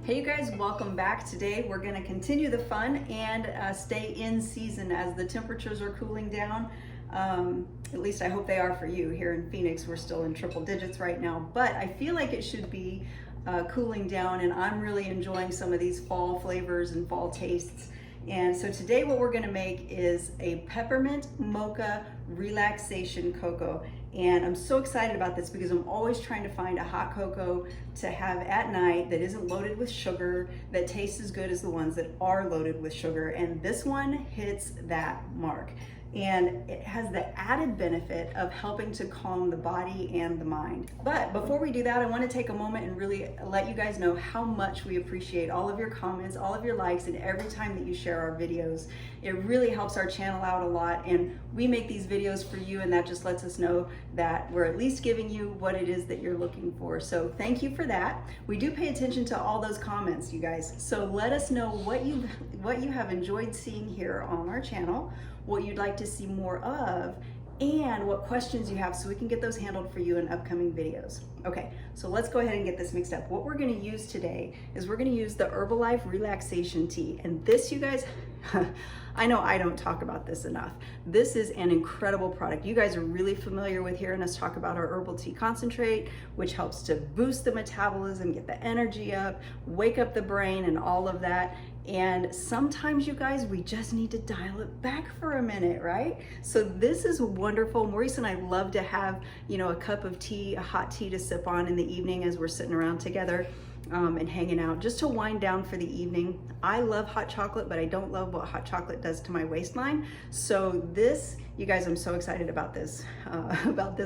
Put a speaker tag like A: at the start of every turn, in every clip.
A: Hey you guys, welcome back. Today we're going to continue the fun and stay in season as the temperatures are cooling down. At least I hope they are for you. Here in Phoenix we're still in triple digits right now, but I feel like it should be cooling down, and I'm really enjoying some of these fall flavors and fall tastes. And so today what we're going to make is a peppermint mocha relaxation cocoa. And I'm so excited about this because I'm always trying to find a hot cocoa to have at night that isn't loaded with sugar, that tastes as good as the ones that are loaded with sugar. And this one hits that mark. And it has the added benefit of helping to calm the body and the mind. But before we do that, I want to take a moment and really let you guys know how much we appreciate all of your comments, all of your likes, and every time that you share our videos. It really helps our channel out a lot, and we make these videos for you, and that just lets us know that we're at least giving you what it is that you're looking for. So thank you for that. We do pay attention to all those comments, you guys. So let us know what you have enjoyed seeing here on our channel, what you'd like to see more of, and what questions you have so we can get those handled for you in upcoming videos. Okay, so let's go ahead and get this mixed up. What we're going to use today is we're going to use the Herbalife Relaxation Tea. And this, you guys, I know I don't talk about this enough. This is an incredible product. You guys are really familiar with hearing us talk about our herbal tea concentrate, which helps to boost the metabolism, get the energy up, wake up the brain, and all of that. And sometimes, you guys, we just need to dial it back for a minute, right? So this is wonderful. Maurice and I love to have, a cup of tea, a hot tea to sip on in the evening as we're sitting around together and hanging out, just to wind down for the evening. I love hot chocolate, but I don't love what hot chocolate does to my waistline. So this, you guys, I'm so excited about this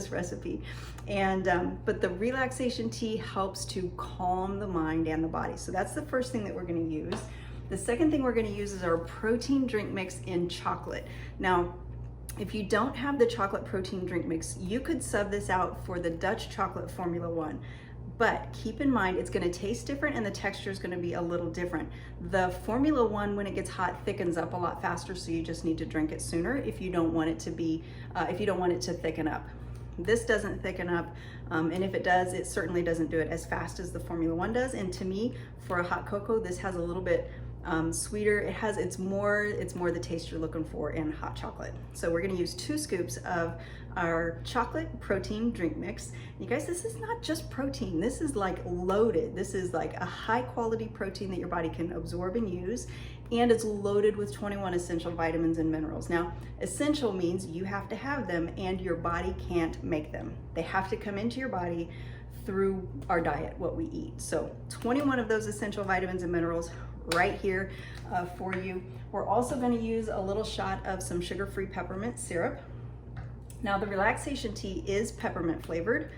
A: recipe. And but the relaxation tea helps to calm the mind and the body. So that's the first thing that we're going to use. The second thing we're going to use is our protein drink mix in chocolate. Now, if you don't have the chocolate protein drink mix, you could sub this out for the Dutch chocolate Formula 1. But keep in mind, it's going to taste different and the texture is going to be a little different. The Formula 1, when it gets hot, thickens up a lot faster, so you just need to drink it sooner if you don't want it to be, if you don't want it to thicken up. This doesn't thicken up, and if it does, it certainly doesn't do it as fast as the Formula 1 does. And to me, for a hot cocoa, this has a little bit sweeter. It's more the taste you're looking for in hot chocolate. So we're going to use 2 scoops of our chocolate protein drink mix. You guys, this is not just protein. This is like loaded. This is like a high quality protein that your body can absorb and use, and it's loaded with 21 essential vitamins and minerals. Now, essential means you have to have them and your body can't make them. They have to come into your body through our diet, what we eat. So 21 of those essential vitamins and minerals right here for you. We're also going to use a little shot of some sugar-free peppermint syrup. Now, the relaxation tea is peppermint flavored,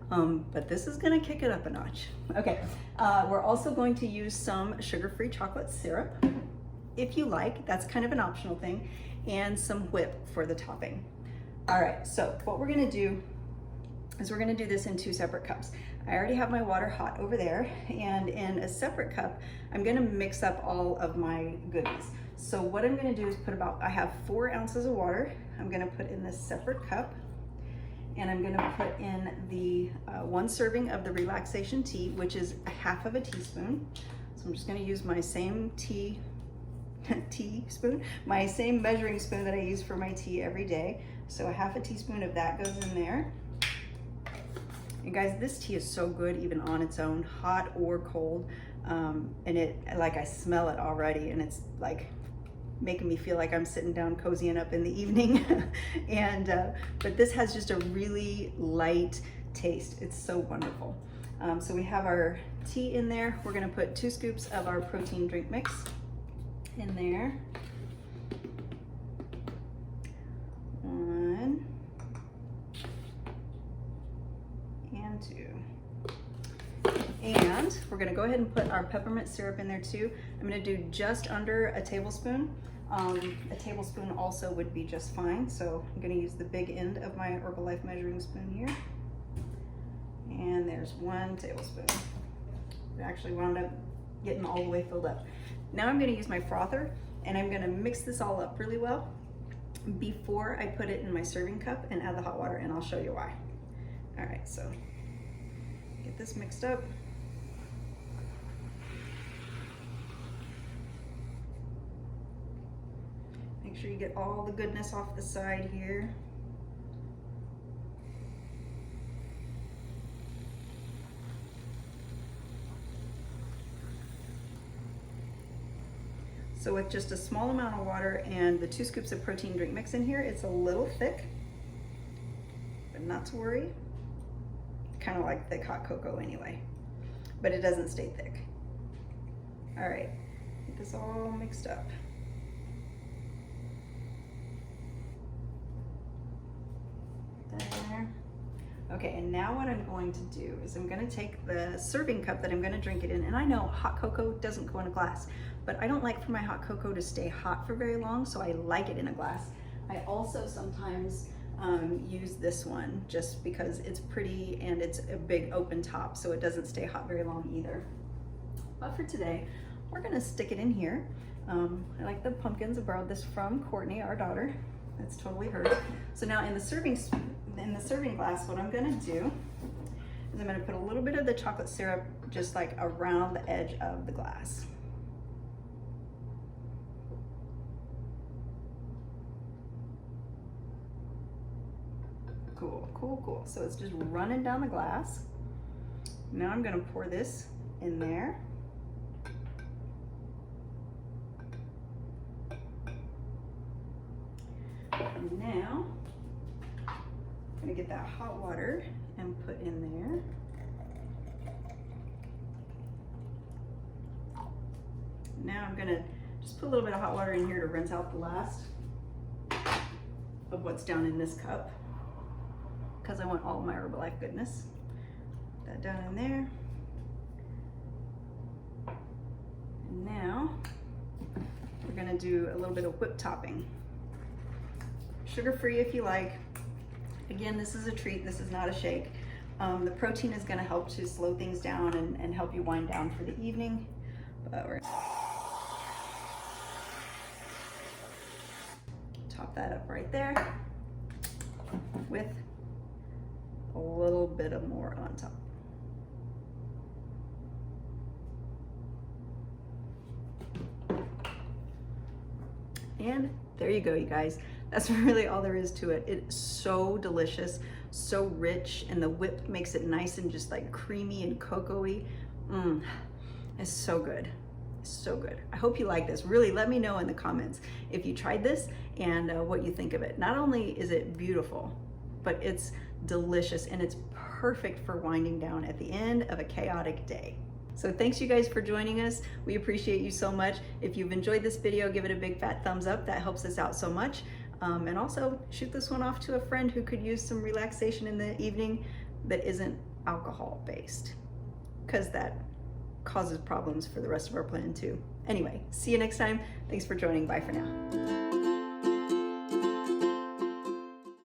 A: but this is going to kick it up a notch. Okay, we're also going to use some sugar-free chocolate syrup, if you like. That's kind of an optional thing, and some whip for the topping. All right, so what we're going to do is we're going to do this in 2 separate cups. I already have my water hot over there, and in a separate cup, I'm going to mix up all of my goodies. So what I'm going to do is I have 4 ounces of water. I'm going to put in this separate cup, and I'm going to put in the 1 serving of the relaxation tea, which is a 1/2 teaspoon. So I'm just going to use my same my same measuring spoon that I use for my tea every day. So a 1/2 teaspoon of that goes in there. And guys, this tea is so good even on its own, hot or cold. And I smell it already, and it's like making me feel like I'm sitting down cozying up in the evening. But this has just a really light taste. It's so wonderful. So we have our tea in there. We're gonna put 2 scoops of our protein drink mix in there. 1 and 2. And we're gonna go ahead and put our peppermint syrup in there too. I'm gonna do just under a tablespoon. A tablespoon also would be just fine. So I'm gonna use the big end of my Herbalife measuring spoon here. And there's 1 tablespoon. It actually wound up getting all the way filled up. Now I'm gonna use my frother, and I'm gonna mix this all up really well before I put it in my serving cup and add the hot water, and I'll show you why. All right, so get this mixed up. sure you get all the goodness off the side here. So with just a small amount of water and the 2 scoops of protein drink mix in here, it's a little thick, but not to worry. Kind of like thick hot cocoa anyway, but it doesn't stay thick. All right, get this all mixed up. There. Okay, and now what I'm going to do is I'm going to take the serving cup that I'm going to drink it in, and I know hot cocoa doesn't go in a glass, but I don't like for my hot cocoa to stay hot for very long, so I like it in a glass. I also sometimes use this one just because it's pretty and it's a big open top, so it doesn't stay hot very long either. But for today, we're going to stick it in here. I like the pumpkins. I borrowed this from Courtney, our daughter. That's totally hers. So now in the serving glass, what I'm going to do is I'm going to put a little bit of the chocolate syrup just like around the edge of the glass. Cool, cool, cool. So it's just running down the glass. Now I'm going to pour this in there. And now I'm going to get that hot water and put in there. Now I'm going to just put a little bit of hot water in here to rinse out the last of what's down in this cup, because I want all of my Herbalife goodness. Put that down in there. And now we're going to do a little bit of whipped topping. Sugar-free if you like. Again, this is a treat, this is not a shake. The protein is going to help to slow things down and help you wind down for the evening. But we're top that up right there with a little bit of more on top. And there you go, you guys. That's really all there is to it. It's so delicious, so rich, and the whip makes it nice and just like creamy and cocoa-y. It's so good. So good. I hope you like this. Really, let me know in the comments if you tried this and what you think of it. Not only is it beautiful, but it's delicious and it's perfect for winding down at the end of a chaotic day. So thanks you guys for joining us. We appreciate you so much. If you've enjoyed this video, give it a big fat thumbs up. That helps us out so much. And also shoot this one off to a friend who could use some relaxation in the evening that isn't alcohol based, because that causes problems for the rest of our plan too. Anyway, see you next time. Thanks for joining. Bye for now.